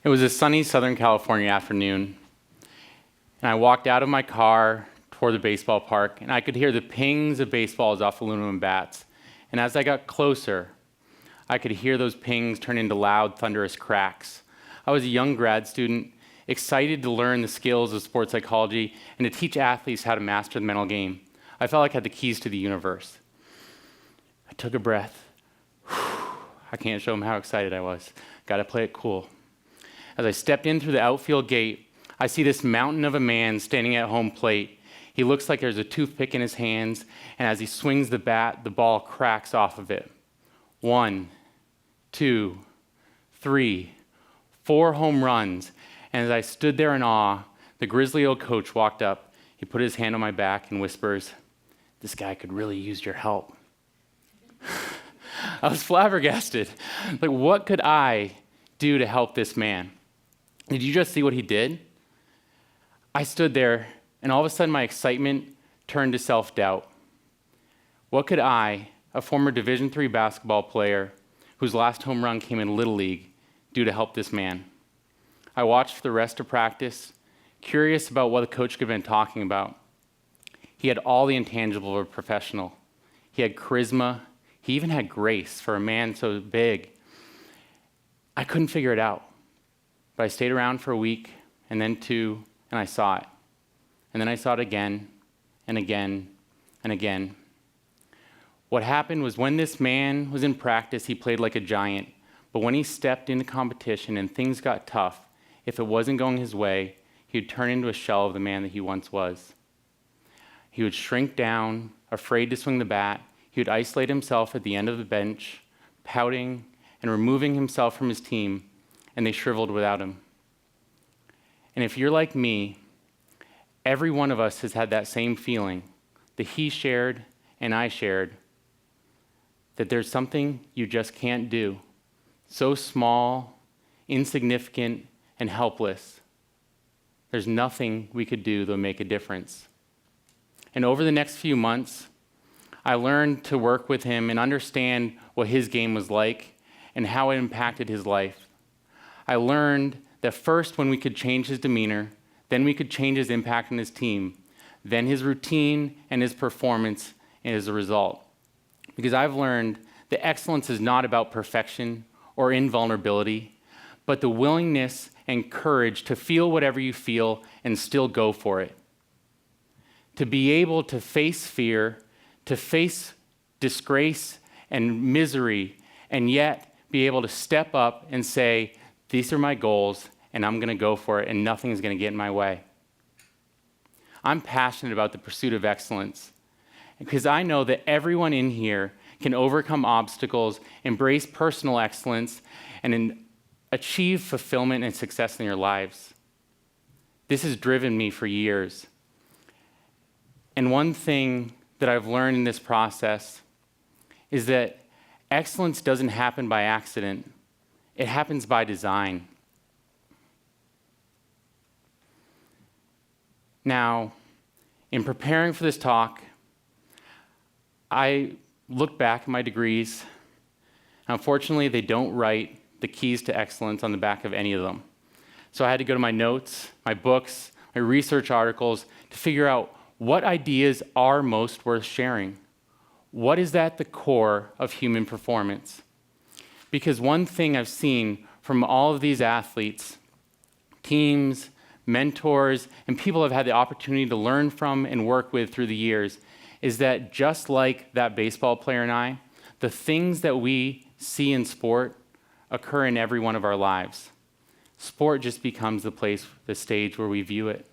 It was a sunny Southern California afternoon, and I walked out of my car toward the baseball park, and I could hear the pings of baseballs off aluminum bats. And as I got closer, I could hear those pings turn into loud, thunderous cracks. I was a young grad student, excited to learn the skills of sports psychology and to teach athletes how to master the mental game. I felt like I had the keys to the universe. I took a breath. I can't show them how excited I was. Got to play it cool. As I stepped in through the outfield gate, I see this mountain of a man standing at home plate. He looks like there's a toothpick in his hands, and as he swings the bat, the ball cracks off of it. 1, 2, 3, 4 home runs. And as I stood there in awe, the grizzly old coach walked up. He put his hand on my back and whispers, "This guy could really use your help." I was flabbergasted. Like, what could I do to help this man? Did you just see what he did? I stood there, and all of a sudden my excitement turned to self-doubt. What could I, a former Division III basketball player whose last home run came in Little League, do to help this man? I watched for the rest of practice, curious about what the coach could have been talking about. He had all the intangibles of a professional. He had charisma. He even had grace for a man so big. I couldn't figure it out. But I stayed around for a week, and then 2, and I saw it. And then I saw it again, and again, and again. What happened was when this man was in practice, he played like a giant. But when he stepped into competition and things got tough, if it wasn't going his way, he would turn into a shell of the man that he once was. He would shrink down, afraid to swing the bat. He would isolate himself at the end of the bench, pouting and removing himself from his team, and they shriveled without him. And if you're like me, every one of us has had that same feeling that he shared and I shared, that there's something you just can't do, so small, insignificant, and helpless. There's nothing we could do that would make a difference. And over the next few months, I learned to work with him and understand what his game was like and how it impacted his life. I learned that first, when we could change his demeanor, then we could change his impact on his team, then his routine and his performance as a result. Because I've learned that excellence is not about perfection or invulnerability, but the willingness and courage to feel whatever you feel and still go for it. To be able to face fear, to face disgrace and misery, and yet be able to step up and say, "These are my goals, and I'm going to go for it, and nothing is going to get in my way." I'm passionate about the pursuit of excellence because I know that everyone in here can overcome obstacles, embrace personal excellence, and achieve fulfillment and success in your lives. This has driven me for years. And one thing that I've learned in this process is that excellence doesn't happen by accident. It happens by design. Now, in preparing for this talk, I looked back at my degrees. Unfortunately, they don't write the keys to excellence on the back of any of them. So I had to go to my notes, my books, my research articles to figure out what ideas are most worth sharing. What is at the core of human performance? Because one thing I've seen from all of these athletes, teams, mentors, and people I've had the opportunity to learn from and work with through the years is that just like that baseball player and I, the things that we see in sport occur in every one of our lives. Sport just becomes the place, the stage where we view it.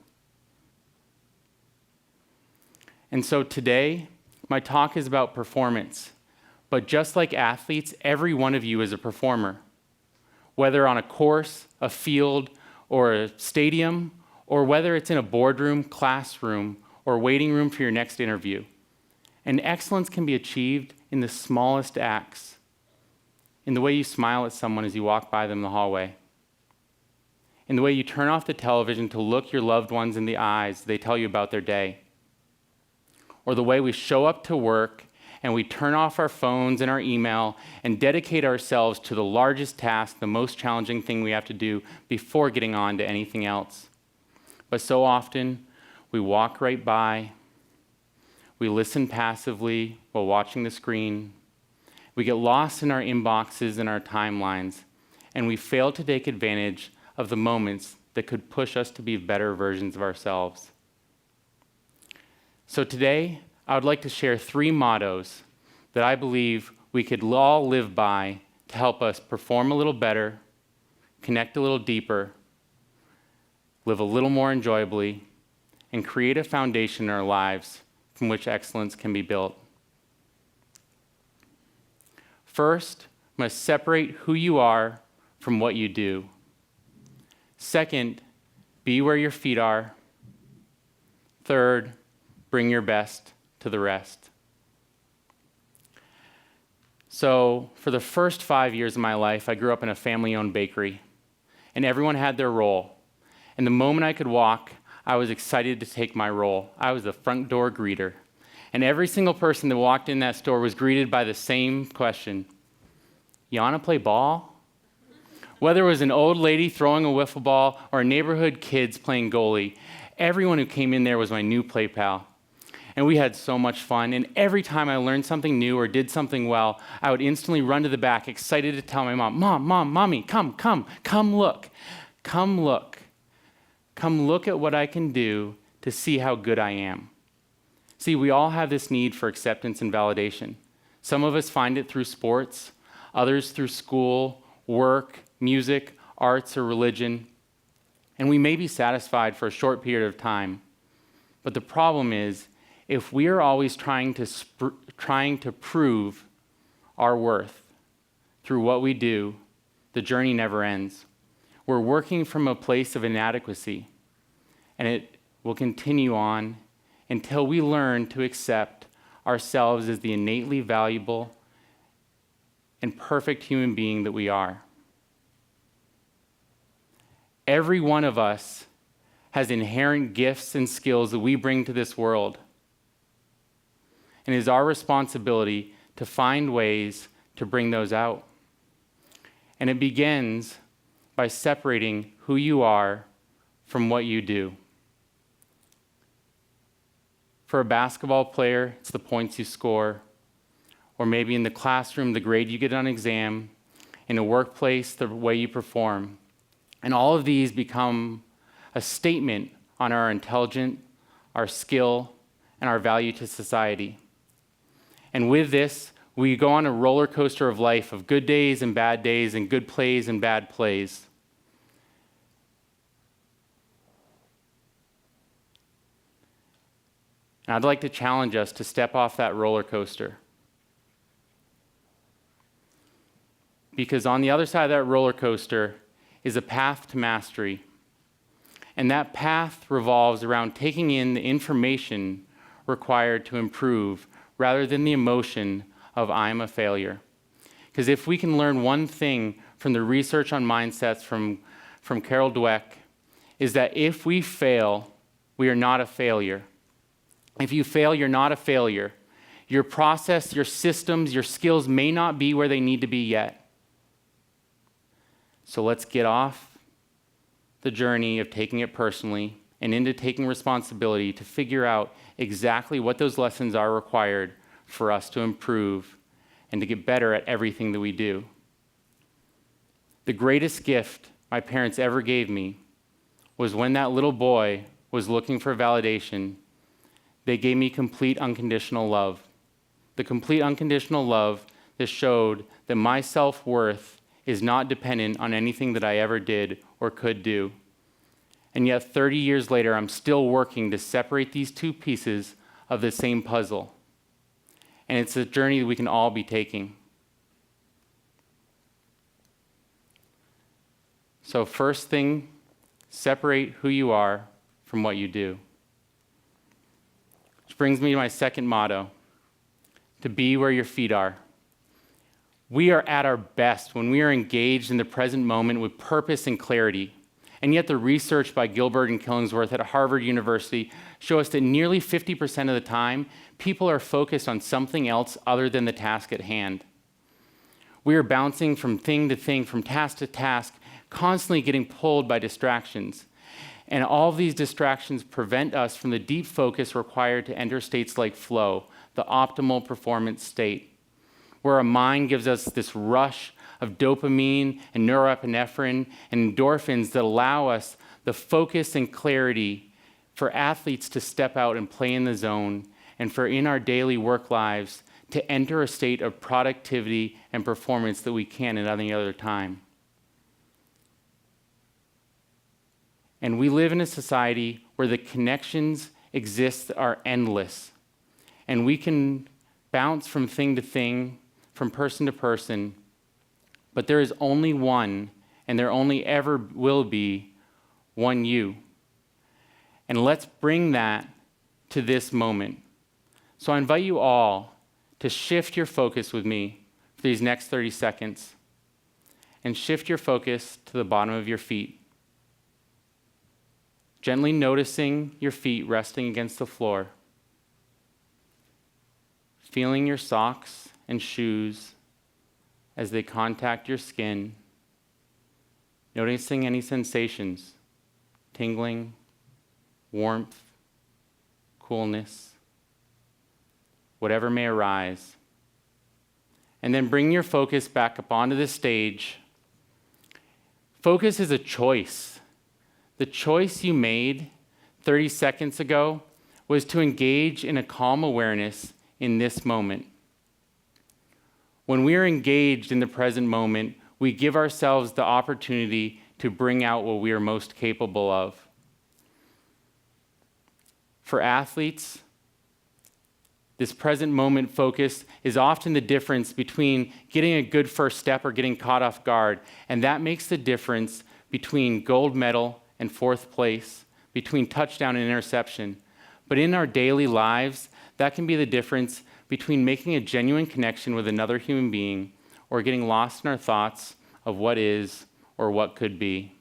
And so today, my talk is about performance. But just like athletes, every one of you is a performer. Whether on a course, a field, or a stadium, or whether it's in a boardroom, classroom, or waiting room for your next interview. And excellence can be achieved in the smallest acts, in the way you smile at someone as you walk by them in the hallway, in the way you turn off the television to look your loved ones in the eyes as they tell you about their day, or the way we show up to work and we turn off our phones and our email and dedicate ourselves to the largest task, the most challenging thing we have to do before getting on to anything else. But so often, we walk right by, we listen passively while watching the screen, we get lost in our inboxes and our timelines, and we fail to take advantage of the moments that could push us to be better versions of ourselves. So today, I would like to share 3 mottos that I believe we could all live by to help us perform a little better, connect a little deeper, live a little more enjoyably, and create a foundation in our lives from which excellence can be built. First, must separate who you are from what you do. Second, be where your feet are. Third, bring your best to the rest. So, for the first 5 years of my life, I grew up in a family-owned bakery, and everyone had their role. And the moment I could walk, I was excited to take my role. I was the front door greeter. And every single person that walked in that store was greeted by the same question: "You wanna play ball?" Whether it was an old lady throwing a wiffle ball or neighborhood kids playing goalie, everyone who came in there was my new play pal. And we had so much fun, and every time I learned something new or did something well, I would instantly run to the back, excited to tell my mom, Mommy, come look. Come look at what I can do to see how good I am. See, we all have this need for acceptance and validation. Some of us find it through sports, others through school, work, music, arts, or religion. And we may be satisfied for a short period of time. But the problem is, if we are always trying to prove our worth through what we do, the journey never ends. We're working from a place of inadequacy, and it will continue on until we learn to accept ourselves as the innately valuable and perfect human being that we are. Every one of us has inherent gifts and skills that we bring to this world. And it is our responsibility to find ways to bring those out. And it begins by separating who you are from what you do. For a basketball player, it's the points you score, or maybe in the classroom, the grade you get on an exam, in a workplace, the way you perform. And all of these become a statement on our intelligence, our skill, and our value to society. And with this, we go on a roller coaster of life of good days and bad days and good plays and bad plays. And I'd like to challenge us to step off that roller coaster. Because on the other side of that roller coaster is a path to mastery. And that path revolves around taking in the information required to improve rather than the emotion of I'm a failure. Because if we can learn one thing from the research on mindsets from Carol Dweck, is that if we fail, we are not a failure. If you fail, you're not a failure. Your process, your systems, your skills may not be where they need to be yet. So let's get off the journey of taking it personally and into taking responsibility to figure out exactly what those lessons are required for us to improve and to get better at everything that we do. The greatest gift my parents ever gave me was when that little boy was looking for validation. They gave me complete unconditional love. The complete unconditional love that showed that my self-worth is not dependent on anything that I ever did or could do. And yet 30 years later, I'm still working to separate these two pieces of the same puzzle. And it's a journey that we can all be taking. So first thing, separate who you are from what you do. Which brings me to my second motto, to be where your feet are. We are at our best when we are engaged in the present moment with purpose and clarity. And yet the research by Gilbert and Killingsworth at Harvard University show us that nearly 50% of the time, people are focused on something else other than the task at hand. We are bouncing from thing to thing, from task to task, constantly getting pulled by distractions. And all of these distractions prevent us from the deep focus required to enter states like flow, the optimal performance state, where our mind gives us this rush of dopamine and norepinephrine and endorphins that allow us the focus and clarity for athletes to step out and play in the zone, and for in our daily work lives to enter a state of productivity and performance that we can at any other time. And we live in a society where the connections exist are endless, and we can bounce from thing to thing, from person to person, but there is only one, and there only ever will be one you. And let's bring that to this moment. So I invite you all to shift your focus with me for these next 30 seconds, and shift your focus to the bottom of your feet. Gently noticing your feet resting against the floor, feeling your socks and shoes as they contact your skin, noticing any sensations, tingling, warmth, coolness, whatever may arise. And then bring your focus back up onto the stage. Focus is a choice. The choice you made 30 seconds ago was to engage in a calm awareness in this moment. When we are engaged in the present moment, we give ourselves the opportunity to bring out what we are most capable of. For athletes, this present moment focus is often the difference between getting a good first step or getting caught off guard, and that makes the difference between gold medal and fourth place, between touchdown and interception. But in our daily lives, that can be the difference between making a genuine connection with another human being or getting lost in our thoughts of what is or what could be.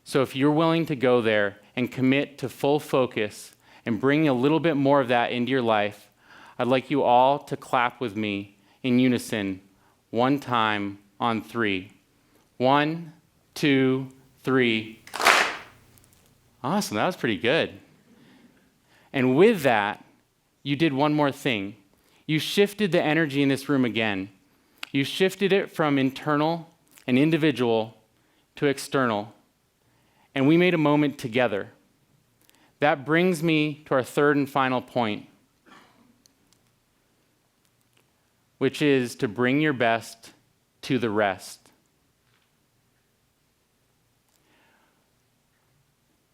So if you're willing to go there and commit to full focus and bring a little bit more of that into your life, I'd like you all to clap with me in unison, one time on 3. 1, 2, 3. Awesome, that was pretty good. And with that, you did one more thing. You shifted the energy in this room again. You shifted it from internal and individual to external. And we made a moment together. That brings me to our third and final point, which is to bring your best to the rest.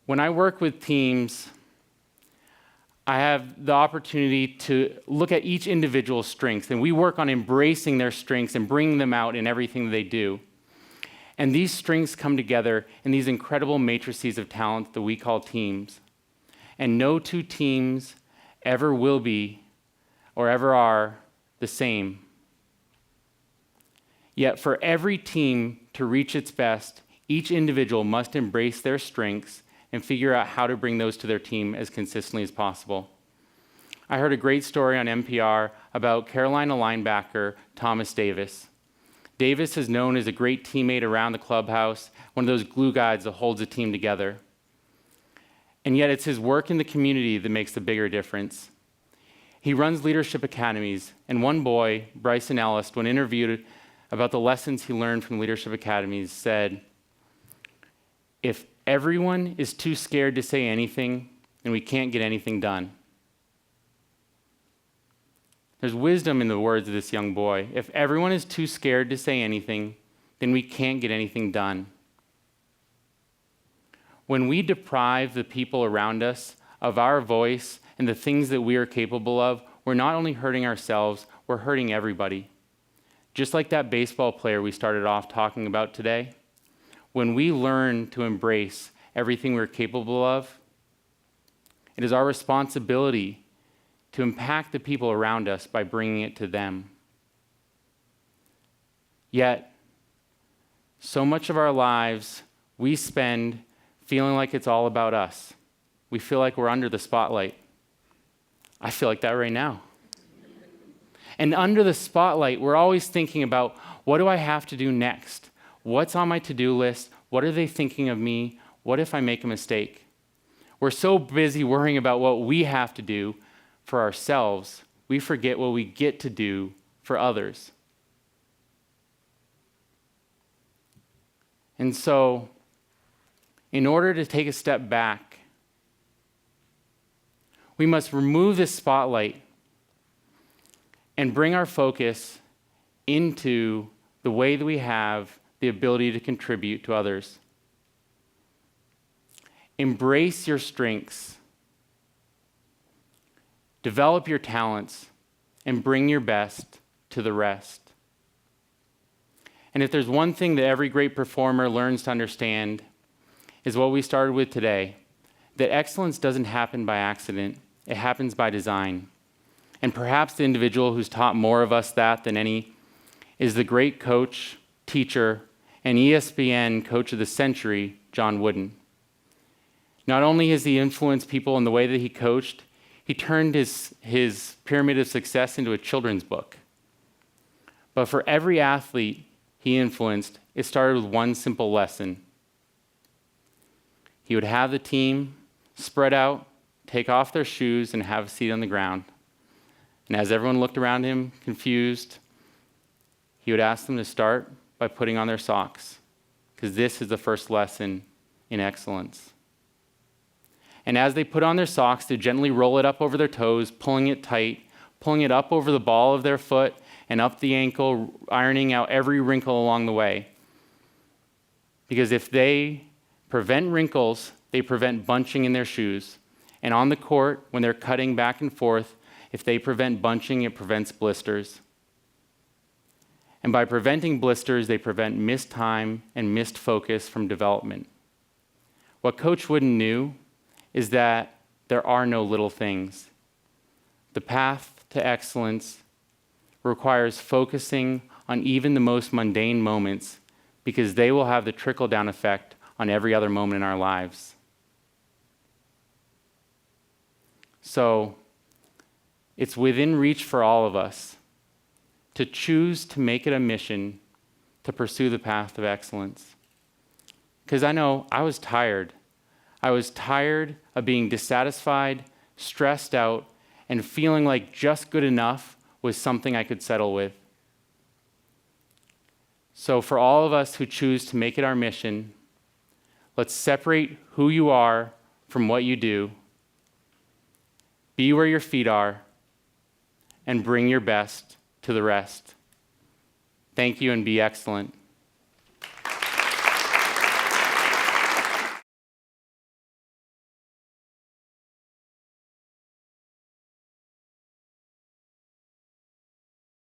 When I work with teams, I have the opportunity to look at each individual's strengths, and we work on embracing their strengths and bringing them out in everything that they do. And these strengths come together in these incredible matrices of talent that we call teams. And no two teams ever will be or ever are the same. Yet for every team to reach its best, each individual must embrace their strengths and figure out how to bring those to their team as consistently as possible. I heard a great story on NPR about Carolina linebacker Thomas Davis. Davis is known as a great teammate around the clubhouse, one of those glue guys that holds a team together. And yet it's his work in the community that makes the bigger difference. He runs leadership academies, and one boy, Bryson Ellis, when interviewed about the lessons he learned from leadership academies, said, "If everyone is too scared to say anything, then we can't get anything done." There's wisdom in the words of this young boy. If everyone is too scared to say anything, then we can't get anything done. When we deprive the people around us of our voice and the things that we are capable of, we're not only hurting ourselves, we're hurting everybody. Just like that baseball player we started off talking about today, when we learn to embrace everything we're capable of, it is our responsibility to impact the people around us by bringing it to them. Yet, so much of our lives, we spend feeling like it's all about us. We feel like we're under the spotlight. I feel like that right now. And under the spotlight, we're always thinking about, what do I have to do next? What's on my to-do list? What are they thinking of me? What if I make a mistake? We're so busy worrying about what we have to do for ourselves, we forget what we get to do for others. And so, in order to take a step back, we must remove this spotlight and bring our focus into the way that we have the ability to contribute to others. Embrace your strengths, develop your talents, and bring your best to the rest. And if there's one thing that every great performer learns to understand, is what we started with today, that excellence doesn't happen by accident, it happens by design. And perhaps the individual who's taught more of us that than any is the great coach, teacher, and ESPN Coach of the Century, John Wooden. Not only has he influenced people in the way that he coached, he turned his pyramid of success into a children's book. But for every athlete he influenced, it started with one simple lesson. He would have the team spread out, take off their shoes, and have a seat on the ground. And as everyone looked around him, confused, he would ask them to start by putting on their socks, because this is the first lesson in excellence. And as they put on their socks, they gently roll it up over their toes, pulling it tight, pulling it up over the ball of their foot and up the ankle, ironing out every wrinkle along the way. Because if they prevent wrinkles, they prevent bunching in their shoes. And on the court, when they're cutting back and forth, if they prevent bunching, it prevents blisters. And by preventing blisters, they prevent missed time and missed focus from development. What Coach Wooden knew is that there are no little things. The path to excellence requires focusing on even the most mundane moments, because they will have the trickle-down effect on every other moment in our lives. So, it's within reach for all of us to choose to make it a mission to pursue the path of excellence. Because I know I was tired. I was tired of being dissatisfied, stressed out, and feeling like just good enough was something I could settle with. So for all of us who choose to make it our mission, let's separate who you are from what you do, be where your feet are, and bring your best to the rest. Thank you, and be excellent.